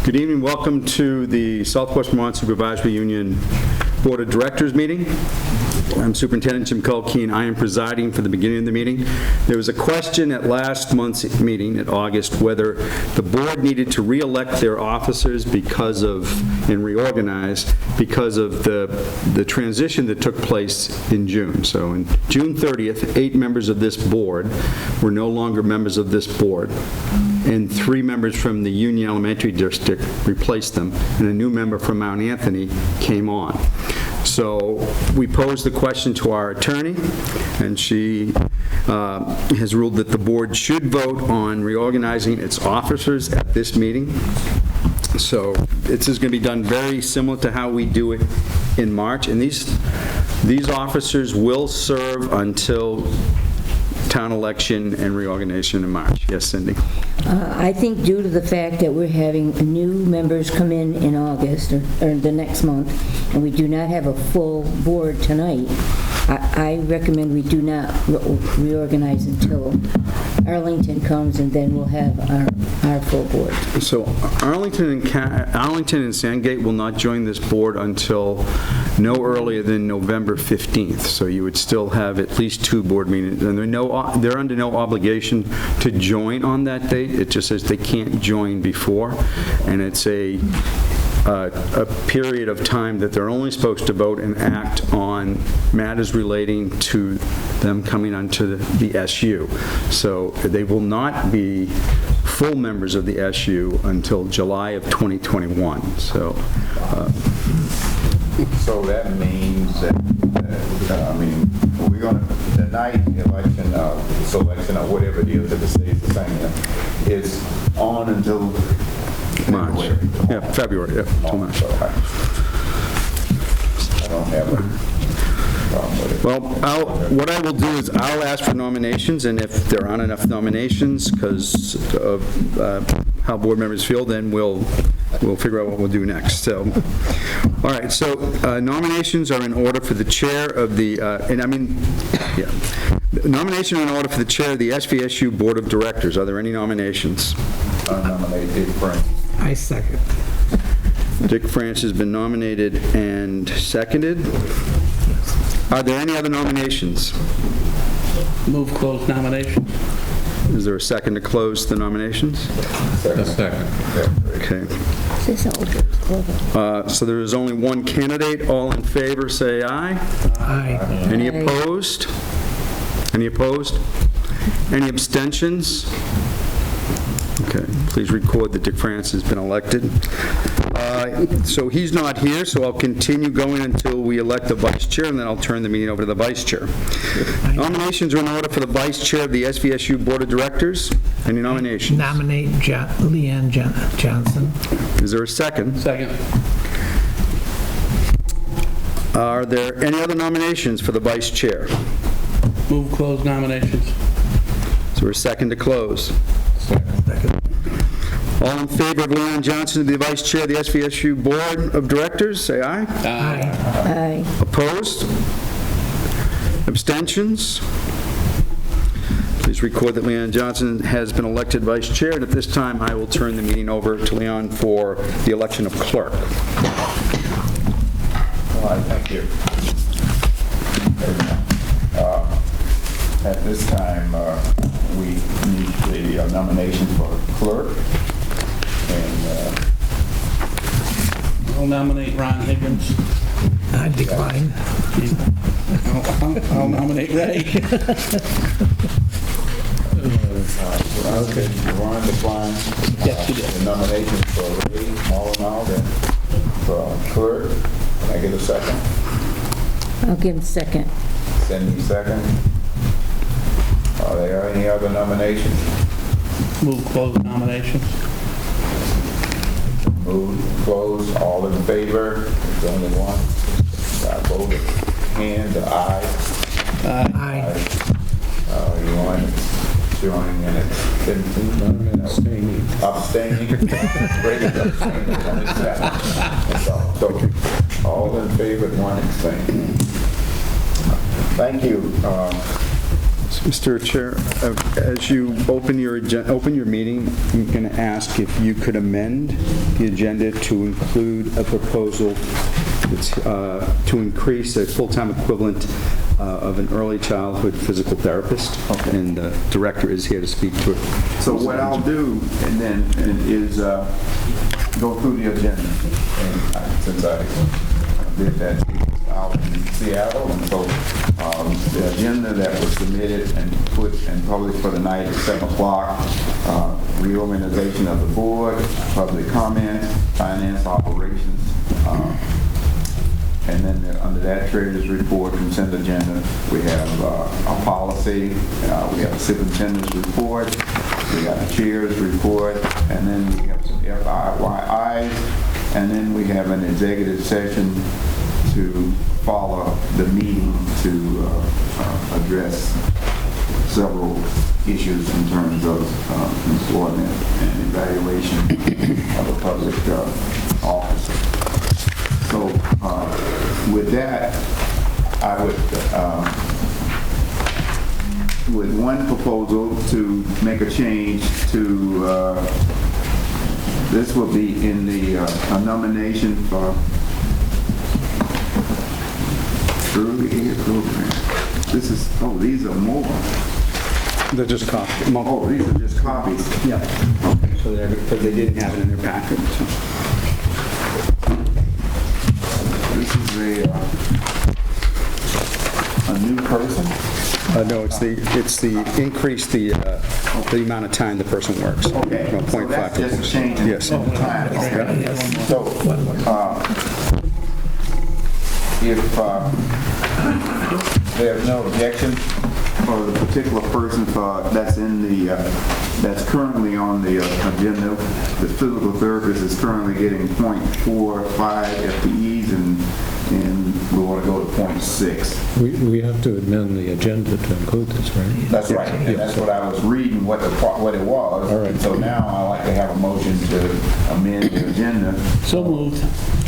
Good evening. Welcome to the Southwest Vermont Supervisory Union Board of Directors meeting. I'm Superintendent Jim Kulke, and I am presiding for the beginning of the meeting. There was a question at last month's meeting in August whether the board needed to re-elect their officers because of, and reorganize, because of the transition that took place in June. So on June 30th, 8 members of this board were no longer members of this board, and 3 members from the Union Elementary District replaced them, and a new member from Mount Anthony came on. So we posed the question to our attorney, and she has ruled that the board should vote on reorganizing its officers at this meeting. So this is going to be done very similar to how we do it in March, and these officers will serve until town election and reorganization in March. Yes, Cindy? I think due to the fact that we're having new members come in August or the next month, and we do not have a full board tonight, I recommend we do not reorganize until Arlington comes, and then we'll have our full board. So Arlington and Sandgate will not join this board until no earlier than November 15th. So you would still have at least 2 board meetings, and they're under no obligation to join on that date. It just says they can't join before, and it's a period of time that they're only supposed to vote and act on matters relating to them coming onto the SU. So they will not be full members of the SU until July of 2021. So that means that, we're going to, the night election, selection, or whatever it is, if it stays the same, is on until March. February. Yeah, February, yeah, till March. I don't have a problem with it. Well, what I will do is I'll ask for nominations, and if there aren't enough nominations because of how board members feel, then we'll figure out what we'll do next. So, all right. So nominations are in order for the chair of the, nomination in order for the chair of the SVSU Board of Directors. Are there any nominations? I nominate Dick Frank. I second. Dick France has been nominated and seconded. Are there any other nominations? Move closed nomination. Is there a second to close the nominations? Second. Okay. This So there is only one candidate. All in favor, say aye. Aye. Any Aye. opposed? Any opposed? Any abstentions? Okay, please record that Dick France has been elected. So he's not here, so I'll continue going until we elect the vice chair, and then I'll turn the meeting over to the vice chair. Nominations are in order for the vice chair of the SVSU Board of Directors. Any nominations? Nominate Leanne Johnson. Is there a second? Second. Are there any other nominations for the vice chair? Move closed nominations. Is there a second to close? Second. All in favor of Leanne Johnson to be the vice chair of the SVSU Board of Directors, say aye. Aye. Aye. Opposed? Abstentions? Please record that Leanne Johnson has been elected vice chair, and at this time I will turn the meeting over to Leon for the election of clerk. All right, thank you. At this time, we need the nomination for clerk. And I'll nominate Ron Higgins. I decline. I'll nominate Ray. okay, Ron decline. Yes, you did. The nomination for Ray Mullenall, then for clerk. Can I get a second? I'll give him a second. Cindy, second. Are there any other nominations? Move closed nominations. Move, close, all in favor? There's only one. I vote hand, aye. Aye. You want to join in it? Abstaining. Abstaining? Great, abstaining. Only seven. That's all. So, all in favor, one abstaining. Thank you. Mr. Chair, as you open your meeting, I'm going to ask if you could amend the agenda to include a proposal to increase a full-time equivalent of an early childhood physical therapist. Okay. And the director is here to speak to it. So what I'll do is go through the agenda. And since I did that out in Seattle, and so the agenda that was submitted and put and published for the night at 7 o'clock, reorganization of the board, public comment, finance operations, and then under that, treasurer's report, consent agenda, we have a policy, we have a superintendent's report, we got a chair's report, and then we have some FYIs, and then we have an executive session to follow the meeting to address several issues in terms of employment and evaluation of a public officer. So with that, I would, with one proposal to make a change to, this will be in the a nomination for early ed program. This is, oh, these are more. They're just copies. Oh, these are just copies. Yeah. Okay. So because they didn't have it in their packet. So. This is a new person. No, it's the increase the amount of time the person works. Okay, From so 0.5 that's to just a 0.6. change in Yes. time. Okay. So, if there's no objection for the particular person that's in the that's currently on the agenda, the physical therapist is currently getting 0.45 FTEs, and we want to go to 0.6. We have to amend the agenda to include this, right? That's right, and that's what I was reading, what it was. All right. So now I'd like to have a motion to amend the agenda. So moved.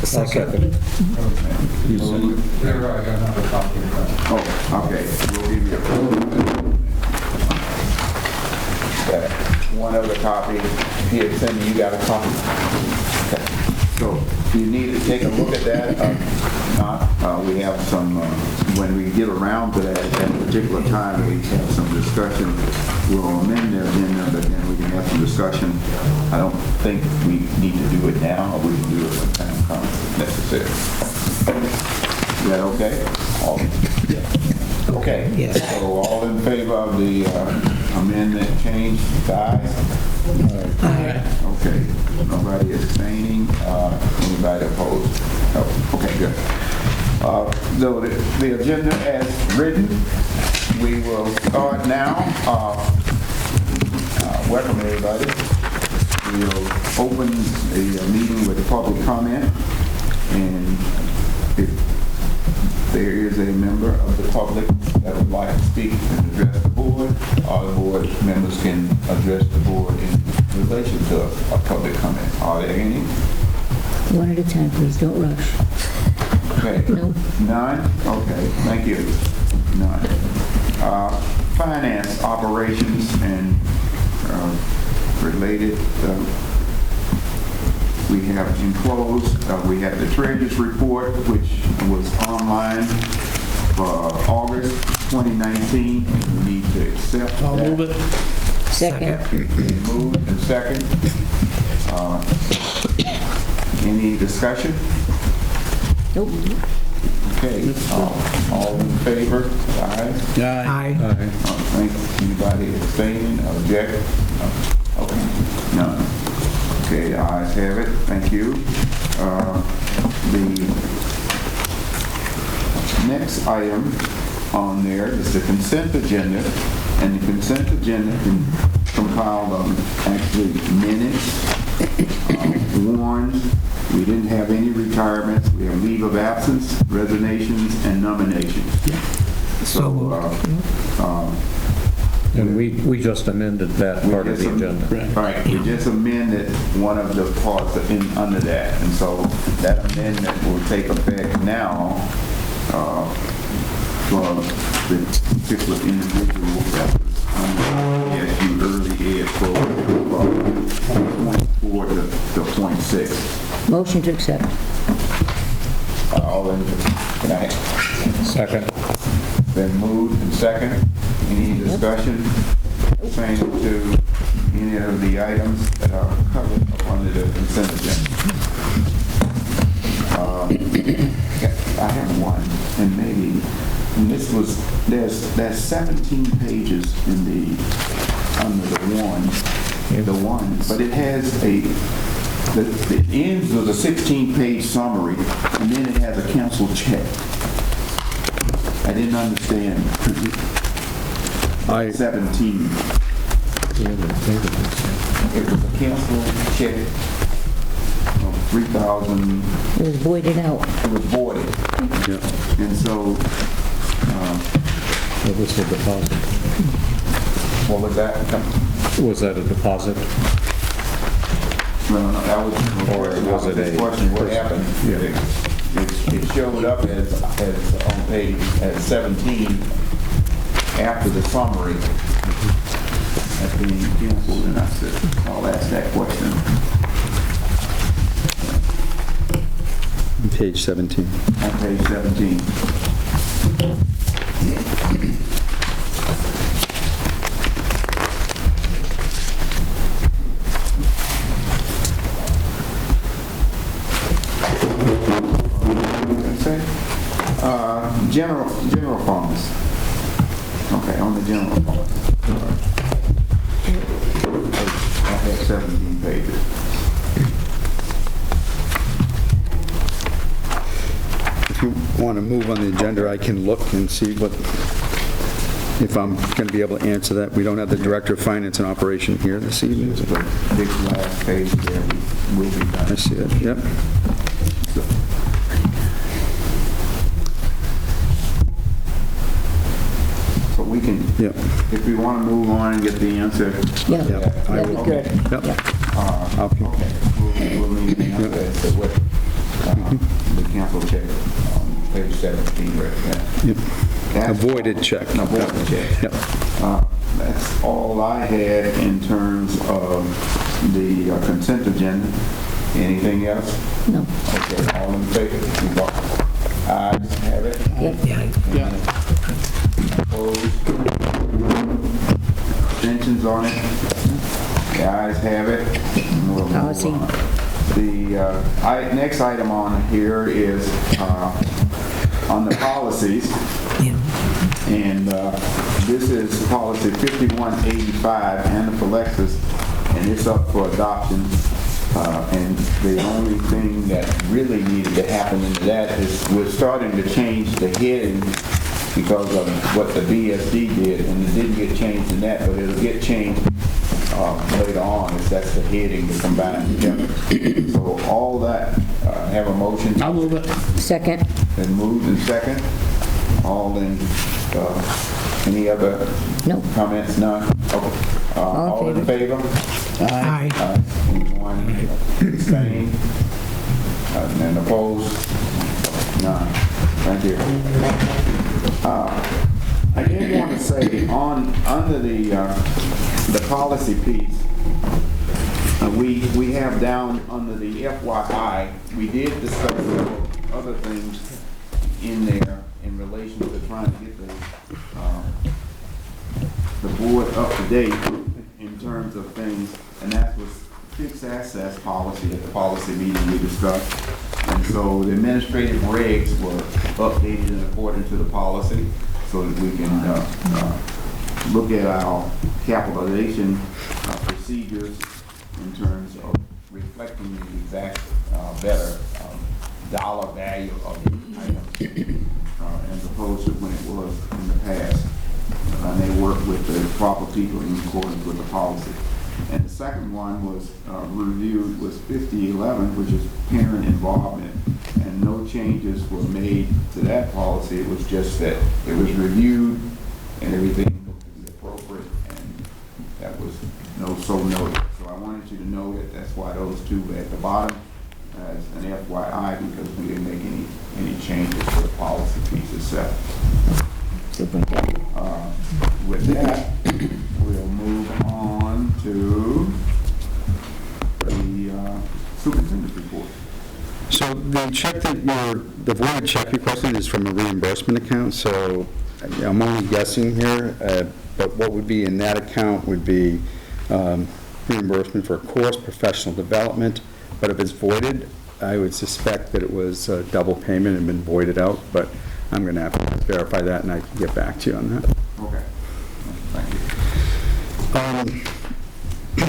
Second. You said- Oh, okay, we'll give you one other copy. Here, Cindy, you got a copy? Okay. So, you need to take a look at that. We have some, when we get around to that at that particular time, we have some discussion. We'll amend the agenda, but then we can have some discussion. I don't think we need to do it now, or we can do it when time comes necessary. Is that okay? Okay. Yes. So all in favor of the amendment change, guys? Aye. Okay. Nobody abstaining? Anybody opposed? No. Okay, good. So the agenda as written, we will start now. Welcome everybody. We'll open the meeting with public comment, and if there is a member of the public that would like to speak and address the board, all the board members can address the board in relation to a public comment. Are there any? One at a time, please, don't rush. Okay. No. None? Okay, thank you. None. Finance, operations, and related, we have enclosed, we have the treasurer's report, which was online for August 2019. We need to accept that. I'll move it. Second. Moved and second. Any discussion? Nope. Okay, all in favor? Aye. Aye. Thank anybody abstaining, object? Okay, none. Okay, ayes have it, thank you. The next item on there is the consent agenda, and the consent agenda compiled of actually minutes, warrants. We didn't have any retirements. We have leave of absence, resignations, and nominations. And we just amended that part of the agenda. Right, we just amended one of the parts under that, and so that amendment will take effect now for the particular individual that was on the ASU early ed program from .4 to .6. Motion to accept. All in, can I, Second. been moved and second. Any discussion pertaining to any of the items that are covered under the consent agenda? I have one, and maybe, and this was, there's 17 pages in under the one, but it has it ends with a 16-page summary, and then it has a canceled check. I didn't understand. 17. It was a canceled check of $3,000. It was voided out. It was voided. Yeah. And so, It was a deposit. what was that? Was that a deposit? No, that was, Or was it this a- question, what happened? Yeah. It showed up as on page, at 17, after the summary, as being canceled, and I said, I'll ask that question. Page 17. On page 17. General funds. Okay, on the general funds. I have 17 pages. If you want to move on the agenda, I can look and see if I'm going to be able to answer that. We don't have the Director of Finance and Operation here this evening. There's a big last page there, will be I done. see it, yep. So we can, Yep. if we want to move on and get the answer. Yeah, Yeah, I that'd be will. good. Yep. Yeah. Okay. Okay, we'll need the answer as to what the cancel check on page 17 there. Yep. That's- Avoided check. Avoided check. Yep. That's all I had in terms of the consent agenda. Anything else? No. Okay, all in favor? Ayes have it. Yep. Yeah. Opposed? Abstentions on it? The ayes have it. We'll move Policy. on. The next item on here is on the policies. And this is policy 5185, anaphylaxis, and it's up for adoption. And the only thing that really needed to happen in that is we're starting to change the heading because of what the BSD did, and it didn't get changed in that, but it'll get changed later on. That's the heading to combine together. So all that, have a motion. I'll move it. Second. Been moved and second. All in, any other No. comments? None? Okay. All in favor? Aye. Anyone abstaining? And opposed? None. Thank you. I did want to say, under the policy piece, we have down under the FYI, we did discuss other things in there in relation to trying to get the board up to date in terms of things, and that was fixed access policy at the policy meeting we discussed. And so the administrative regs were updated in accordance to the policy so that we can look at our capitalization procedures in terms of reflecting the exact better dollar value of the item as opposed to when it was in the past. And they work with the proper people in accordance with the policy. And the second one was reviewed was 5011, which is parent involvement. And no changes were made to that policy. It was just that it was reviewed and everything looked to be appropriate, and that was so noted. So I wanted you to know that that's why those two were at the bottom as an FYI, because we didn't make any changes to the policy piece itself. Superintendent. With that, we'll move on to the superintendent's report. So the check the voided check requested is from a reimbursement account, so I'm only guessing here, but what would be in that account would be reimbursement for a course, professional development, but if it's voided, I would suspect that it was a double payment and been voided out, but I'm going to have to verify that, and I can get back to you on that. Okay. Thank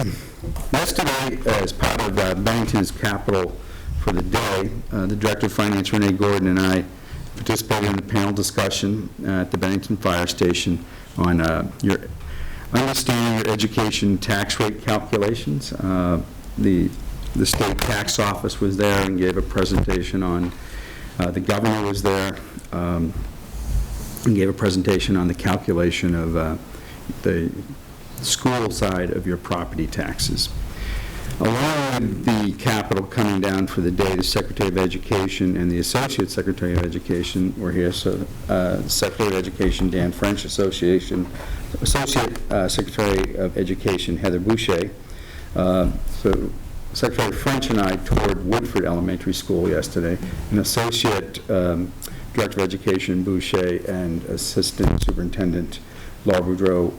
you. Yesterday, as part of Bennington's Capital for the Day, the Director of Finance, Renee Gordon, and I participated in a panel discussion at the Bennington Fire Station on your understanding your education tax rate calculations. The state tax office was there and gave a presentation on, the governor was there, and gave a presentation on the calculation of the school side of your property taxes. Along with the capital coming down for the day, the Secretary of Education and the Associate Secretary of Education were here. So Secretary of Education Dan French, Associate Secretary of Education Heather Boucher. So Secretary French and I toured Woodford Elementary School yesterday, and Associate Director of Education Boucher and Assistant Superintendent Laura Boudreau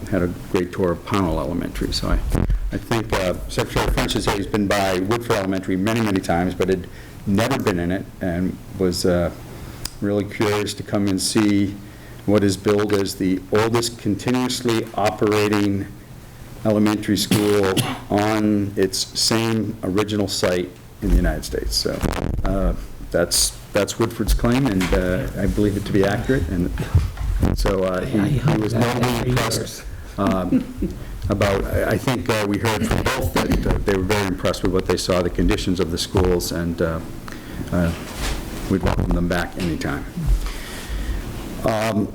had a great tour of Pownell Elementary. So I think Secretary French has said he's been by Woodford Elementary many, many times, but had never been in it, and was really curious to come and see what is billed as the oldest continuously operating elementary school on its same original site in the United States. So that's Woodford's claim, and I believe it to be accurate. And so he was notably impressed about, I think we heard from both that they were very impressed with what they saw, the conditions of the schools, and we'd welcome them back anytime. Our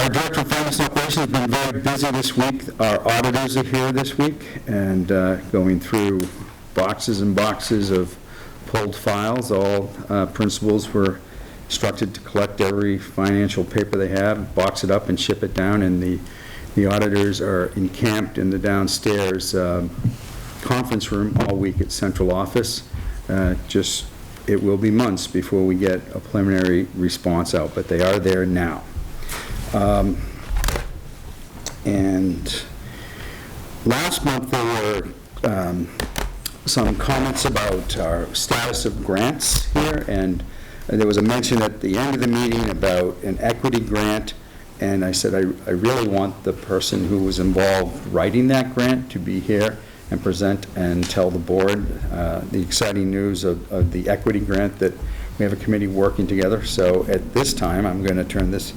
Director of Finance and Operations has been very busy this week. Our auditors are here this week and going through boxes and boxes of pulled files. All principals were instructed to collect every financial paper they have, box it up and ship it down, and the auditors are encamped in the downstairs conference room all week at central office. It will be months before we get a preliminary response out, but they are there now. And last month there were some comments about our status of grants here, and there was a mention at the end of the meeting about an equity grant, and I said I really want the person who was involved writing that grant to be here and present and tell the board the exciting news of the equity grant, that we have a committee working together. So at this time, I'm going to turn this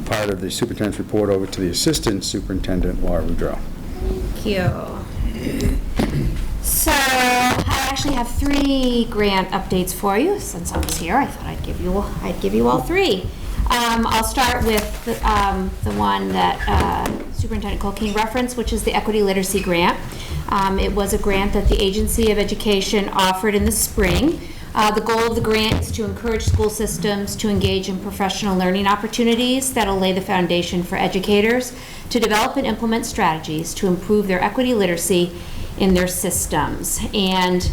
part of the superintendent's report over to the Assistant Superintendent, Laura Boudreau. Thank you. So I actually have 3 grant updates for you. Since I was here, I thought I'd give you all 3. I'll start with the one that Superintendent Colkeen referenced, which is the Equity Literacy Grant. It was a grant that the Agency of Education offered in the spring. The goal of the grant is to encourage school systems to engage in professional learning opportunities that will lay the foundation for educators to develop and implement strategies to improve their equity literacy in their systems. And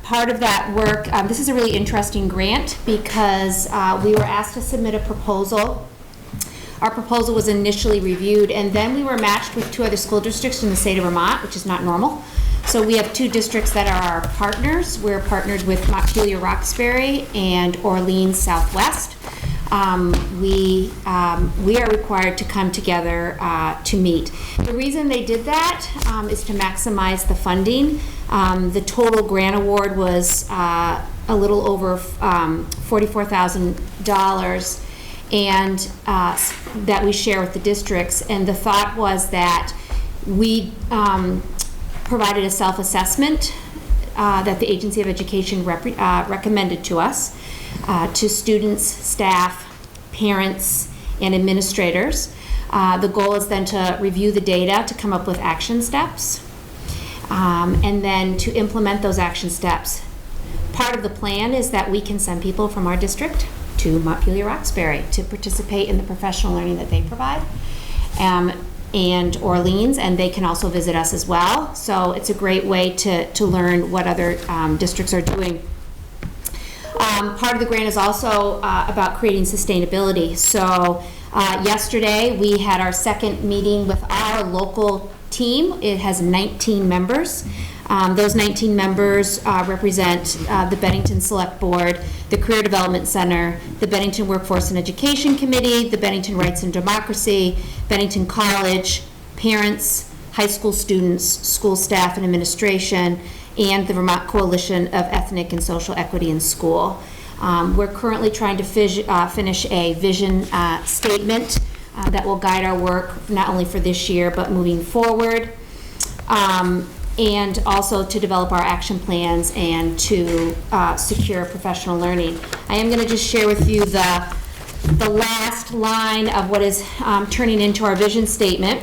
part of that work, this is a really interesting grant because we were asked to submit a proposal. Our proposal was initially reviewed, and then we were matched with 2 other school districts in the state of Vermont, which is not normal. So we have 2 districts that are our partners. We're partnered with Montpelier Roxbury and Orleans Southwest. We are required to come together to meet. The reason they did that is to maximize the funding. The total grant award was a little over $44,000, and that we share with the districts. And the thought was that we provided a self-assessment that the Agency of Education recommended to us, to students, staff, parents, and administrators. The goal is then to review the data to come up with action steps, and then to implement those action steps. Part of the plan is that we can send people from our district to Montpelier Roxbury to participate in the professional learning that they provide. And Orleans, and they can also visit us as well. So it's a great way to learn what other districts are doing. Part of the grant is also about creating sustainability. So yesterday we had our second meeting with our local team. It has 19 members. Those 19 members represent the Bennington Select Board, the Career Development Center, the Bennington Workforce and Education Committee, the Bennington Rights and Democracy, Bennington College, parents, high school students, school staff and administration, and the Vermont Coalition of Ethnic and Social Equity in School. We're currently trying to finish a vision statement that will guide our work not only for this year but moving forward, and also to develop our action plans and to secure professional learning. I am going to just share with you the last line of what is turning into our vision statement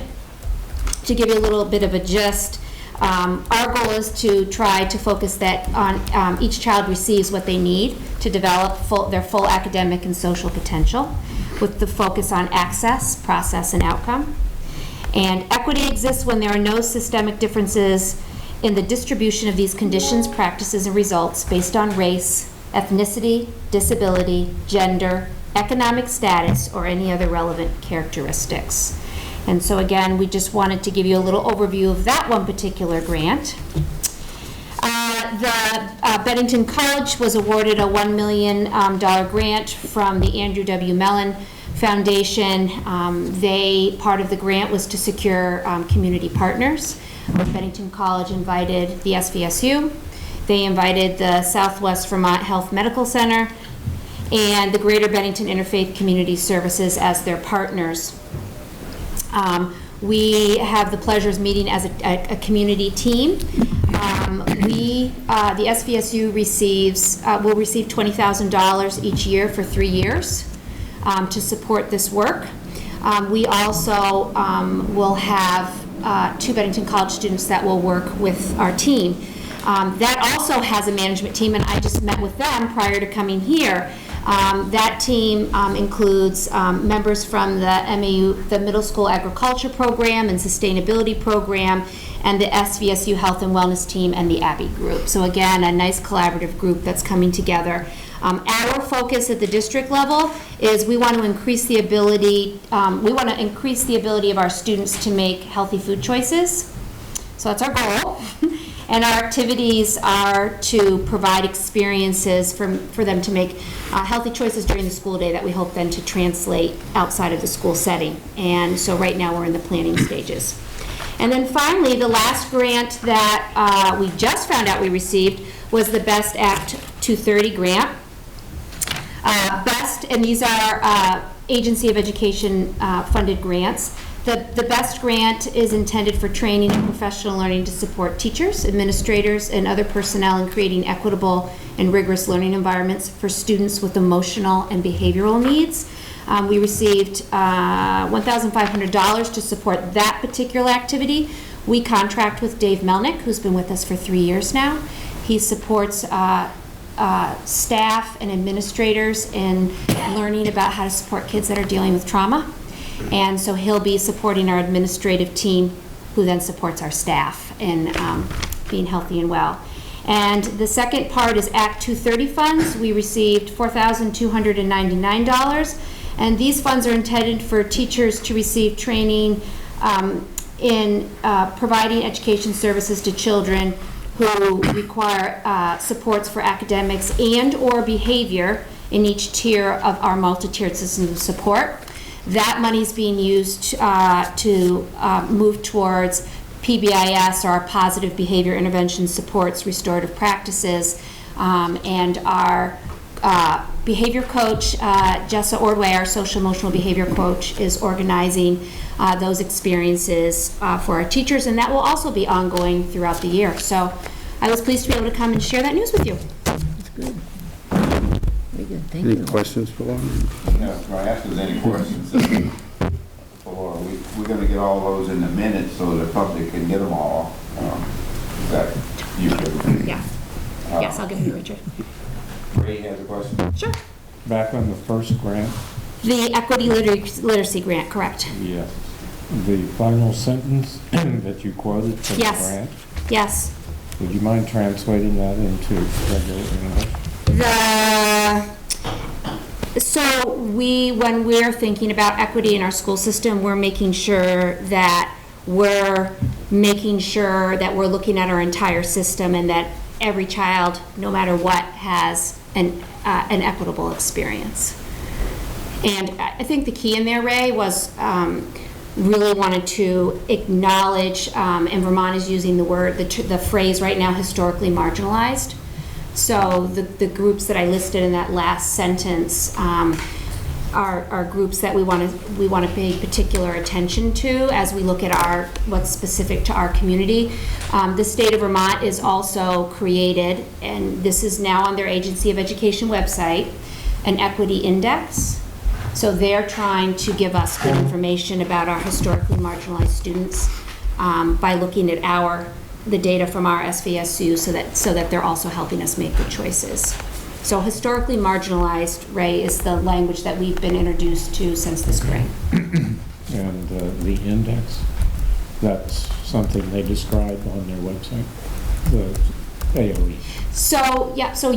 to give you a little bit of a gist. Our goal is to try to focus that on each child receives what they need to develop their full academic and social potential, with the focus on access, process, and outcome. And equity exists when there are no systemic differences in the distribution of these conditions, practices, and results based on race, ethnicity, disability, gender, economic status, or any other relevant characteristics. And so again, we just wanted to give you a little overview of that one particular grant. The Bennington College was awarded a $1 million grant from the Andrew W. Mellon Foundation. Part of the grant was to secure community partners. Bennington College invited the SVSU. They invited the Southwest Vermont Health Medical Center and the Greater Bennington Interfaith Community Services as their partners. We have the pleasure of meeting as a community team. The SVSU will receive $20,000 each year for 3 years to support this work. We also will have 2 Bennington College students that will work with our team. That also has a management team, and I just met with them prior to coming here. That team includes members from the MAU, the Middle School Agriculture Program and Sustainability Program, and the SVSU Health and Wellness Team and the Abbey Group. So again, a nice collaborative group that's coming together. Our focus at the district level is we want to increase the ability of our students to make healthy food choices. So that's our goal. And our activities are to provide experiences for them to make healthy choices during the school day that we hope then to translate outside of the school setting. And so right now we're in the planning stages. And then finally, the last grant that we just found out we received was the Best Act 230 grant. And these are Agency of Education funded grants. The BEST grant is intended for training and professional learning to support teachers, administrators, and other personnel in creating equitable and rigorous learning environments for students with emotional and behavioral needs. We received $1,500 to support that particular activity. We contract with Dave Melnick, who's been with us for 3 years now. He supports staff and administrators in learning about how to support kids that are dealing with trauma. And so he'll be supporting our administrative team, who then supports our staff in being healthy and well. And the second part is Act 230 funds. We received $4,299, and these funds are intended for teachers to receive training in providing education services to children who require supports for academics and or behavior in each tier of our multi-tiered system of support. That money is being used to move towards PBIS, or our Positive Behavior Intervention Supports Restorative Practices, and our behavior coach, Jessa Ordway, our social emotional behavior coach, is organizing those experiences for our teachers, and that will also be ongoing throughout the year. So I was pleased to be able to come and share that news with you. That's good. Very good, thank you. Any questions for Laura? Yeah, can I ask if there's any questions for Laura? We're going to get all those in the minutes so the public can get them all. Is that you? Yeah. Yes, I'll give them to Richard. Ray has a question? Sure. Back on the first grant, The equity literacy grant, correct? yes, the final sentence that you quoted from the Yes. grant, Yes. would you mind translating that into regular English? So when we're thinking about equity in our school system, we're making sure that we're looking at our entire system and that every child, no matter what, has an equitable experience. And I think the key in there, Ray, was really wanted to acknowledge, and Vermont is using the phrase right now, historically marginalized. So the groups that I listed in that last sentence are groups that we want to pay particular attention to as we look at what's specific to our community. The state of Vermont is also created, and this is now on their Agency of Education website, an equity index. So they're trying to give us good information about our historically marginalized students by looking at the data from our SVSU so that they're also helping us make good choices. So historically marginalized, Ray, is the language that we've been introduced to since the spring. And the index, that's something they describe on their website, the AOE. So, yeah, so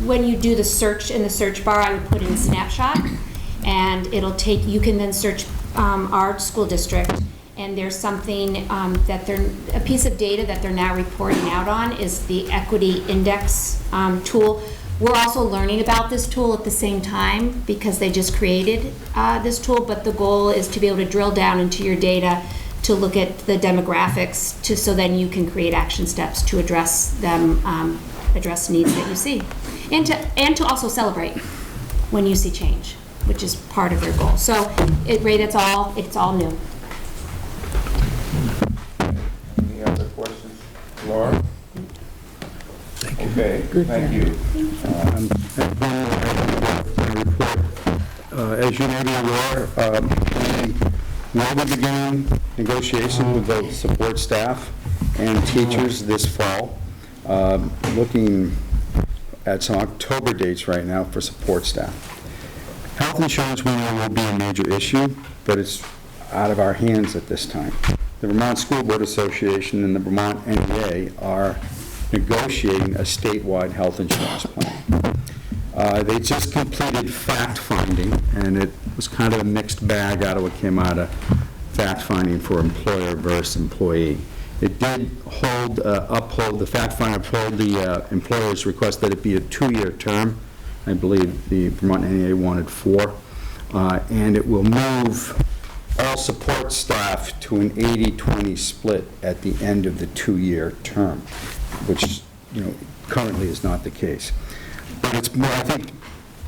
when you do the search in the search bar, I would put in snapshot, and you can then search our school district, and there's something a piece of data that they're now reporting out on is the equity index tool. We're also learning about this tool at the same time because they just created this tool, but the goal is to be able to drill down into your data to look at the demographics so then you can create action steps to address needs that you see. And to also celebrate when you see change, which is part of their goal. So Ray, it's all new. Any other questions? Laura? Okay, Good thank job. you. As you may be aware, we'll be beginning negotiation with the support staff and teachers this fall, looking at some October dates right now for support staff. Health insurance, we know, will be a major issue, but it's out of our hands at this time. The Vermont School Board Association and the Vermont NEA are negotiating a statewide health insurance plan. They just completed fact-finding, and it was kind of a mixed bag out of what came out of fact-finding for employer versus employee. It did uphold the fact-finding, uphold the employer's request that it be a 2-year term. I believe the Vermont NEA wanted 4. And it will move all support staff to an 80-20 split at the end of the 2-year term, which, currently is not the case. But it's more, I think,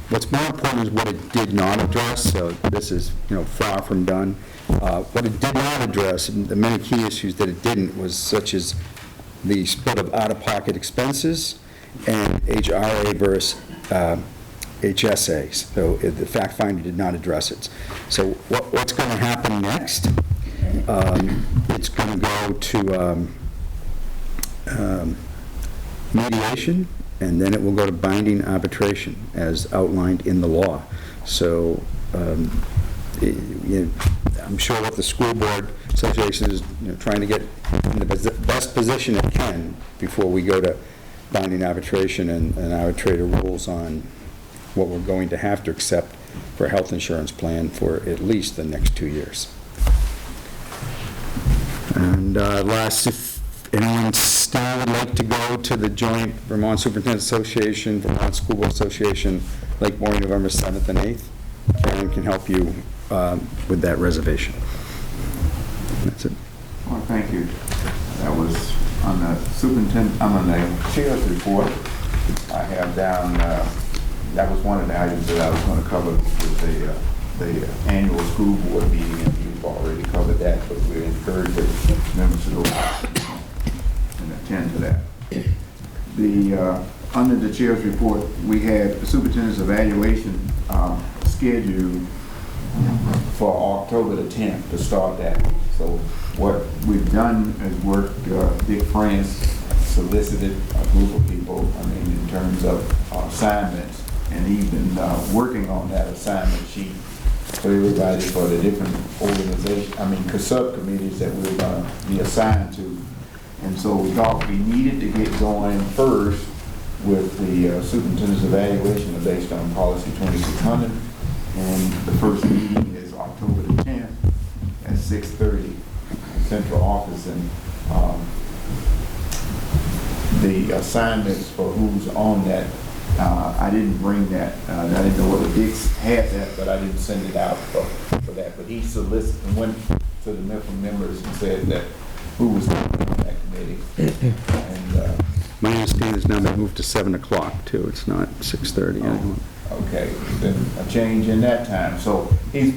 what's more important is what it did not address, so this is, far from done. What it did not address, and the many key issues that it didn't, was such as the split of out-of-pocket expenses and HRA versus HSAs. So the fact finder did not address it. So what's going to happen next? It's going to go to mediation, and then it will go to binding arbitration as outlined in the law. So I'm sure what the School Board Association is trying to get in the best position it can before we go to binding arbitration and arbitrator rules on what we're going to have to accept for a health insurance plan for at least the next 2 years. And last, if anyone still would like to go to the joint Vermont Superintendent Association, Vermont School Board Association, Lake Maury, November 7th and 8th, Karen can help you with that reservation. That's it. Well, thank you. That was on the superintendent, on the chair's report. I have down, that was one of the items that I was going to cover with the annual school board meeting, and you've already covered that, but we encourage members to go and attend to that. Under the chair's report, we had the superintendent's evaluation scheduled for October the 10th to start that. So what we've done is worked, Dick France solicited a group of people, in terms of assignments, and he's been working on that assignment sheet for everybody for the different subcommittees that we're going to be assigned to. And so we thought we needed to get going first with the superintendent's evaluation based on policy 2600. And the first meeting is October the 10th at 6:30 in central office. And the assignments for who's on that, I didn't bring that. I didn't know whether Dix had that, but I didn't send it out for that. But he solicited and went to the members and said that who was on that committee. And My understanding is now they moved to 7 o'clock too. It's not 6:30 anymore. okay, then a change in that time. So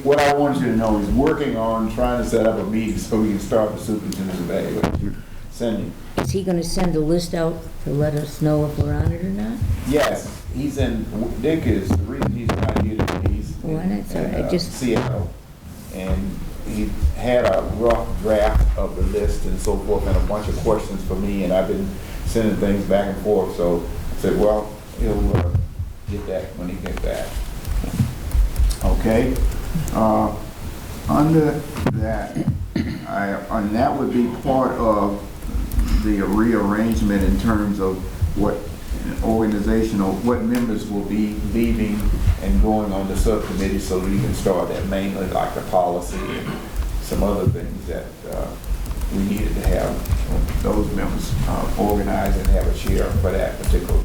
what I want you to know, he's working on trying to set up a meeting so we can start the superintendent's evaluation. Sending. Is he going to send a list out to let us know if we're on it or not? Yes, he's in, Dick is, the reason he's not here today, he's Well, that's all right. Just Seattle. And he had a rough draft of the list and so forth, and a bunch of questions for me, and I've been sending things back and forth, so I said, well, he'll get that when he gets back. Okay? Under that, and that would be part of the rearrangement in terms of what organizational, what members will be leaving and going on the subcommittee so we can start that, mainly like the policy and some other things that we needed to have those members organize and have a chair for that particular.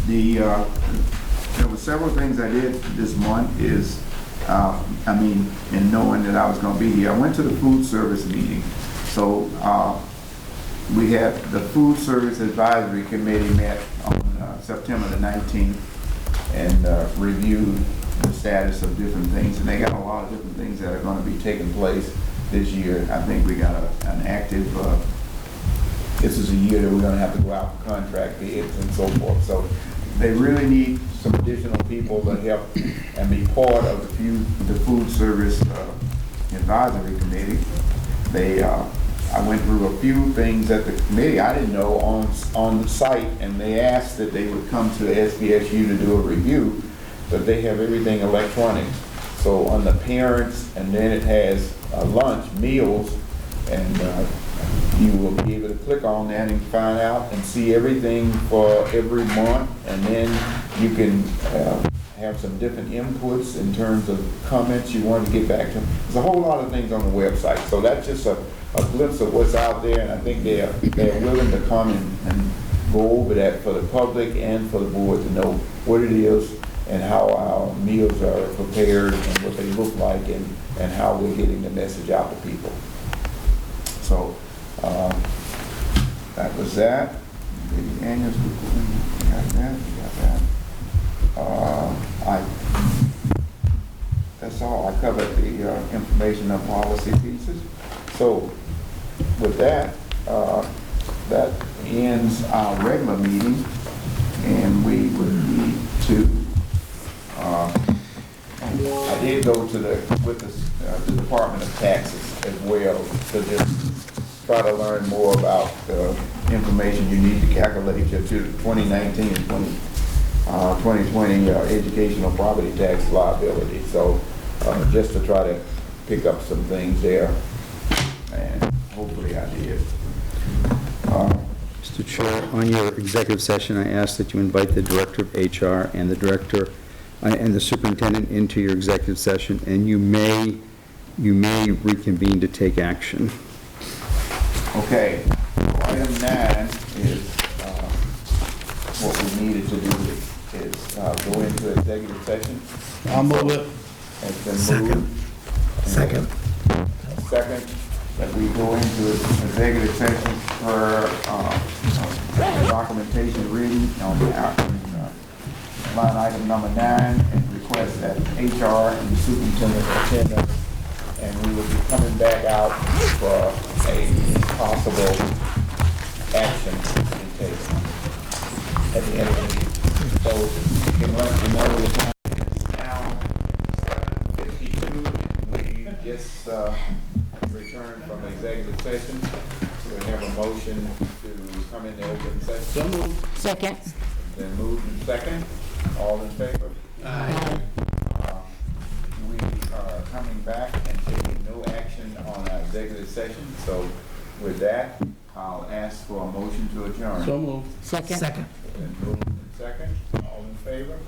There were several things I did this month is, in knowing that I was going to be here. I went to the food service meeting. So we had the Food Service Advisory Committee met on September the 19th and reviewed the status of different things. And they got a lot of different things that are going to be taking place this year. I think we got an active, this is a year that we're going to have to go out for contract bids and so forth. So they really need some additional people to help and be part of the Food Service Advisory Committee. I went through a few things at the committee I didn't know on the site, and they asked that they would come to SVSU to do a review, but they have everything electronic. So on the parents, and then it has lunch, meals, and you will be able to click on that and find out and see everything for every month, and then you can have some different inputs in terms of comments you want to get back to. There's a whole lot of things on the website, so that's just a glimpse of what's out there, and I think they're willing to come and go over that for the public and for the board to know what it is and how our meals are prepared and what they look like and how we're getting the message out to people. So that was that. The annual report, we got that, that's all. I covered the information and policy pieces. So with that, that ends our regular meeting, and we would need to, I did go to the Department of Taxes as well to just try to learn more about the information you need to calculate your 2019 and 2020 educational property tax liability. So just to try to pick up some things there, and hopefully I did. Mr. Chair, on your executive session, I asked that you invite the Director of HR and the Director and the Superintendent into your executive session, and you may reconvene to take action. Okay, item 9 is what we needed to do is go into executive session. I'll move it. It's been moved. Second, that we go into executive session for documentation reading on line item number 9, and request that HR and the superintendent attend us, and we will be coming back out for a possible action in case at the end of the meeting. So you can let me know the time is now 7:52. We just returned from executive session. So we have a motion to come into open session. So moved. Second. Then moved and second. All in favor? Aye. We are coming back and taking no action on our executive session, so with that, I'll ask for a motion to adjourn. So moved. Second? Been moved and second, all in favor?